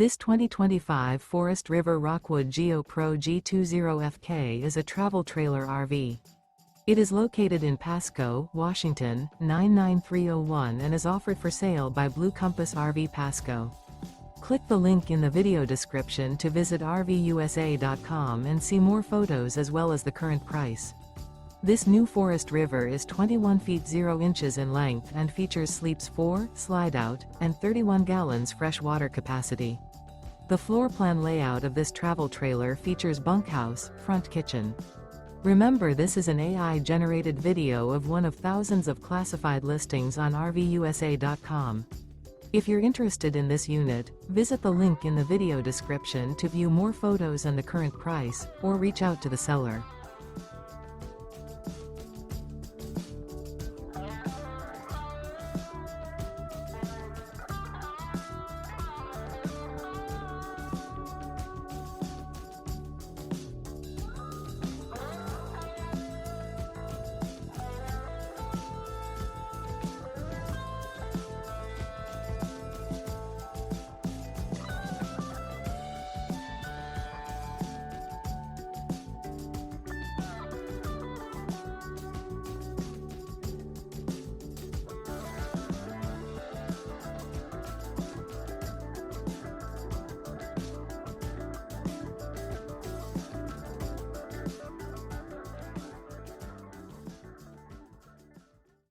This 2025 Forest River Rockwood Geo Pro G20FK is a travel trailer RV. It is located in Pasco, Washington, 99301 and is offered for sale by Blue Compass RV Pasco. Click the link in the video description to visit RVUSA.com and see more photos as well as the current price. This new Forest River is 21 feet 0 inches in length and features sleeps 4, slide-out, and 31 gallons fresh water capacity. The floor plan layout of this travel trailer features bunkhouse, front kitchen. Remember, this is an AI-generated video of one of thousands of classified listings on RVUSA.com. If you're interested in this unit, visit the link in the video description to view more photos and the current price, or reach out to the seller.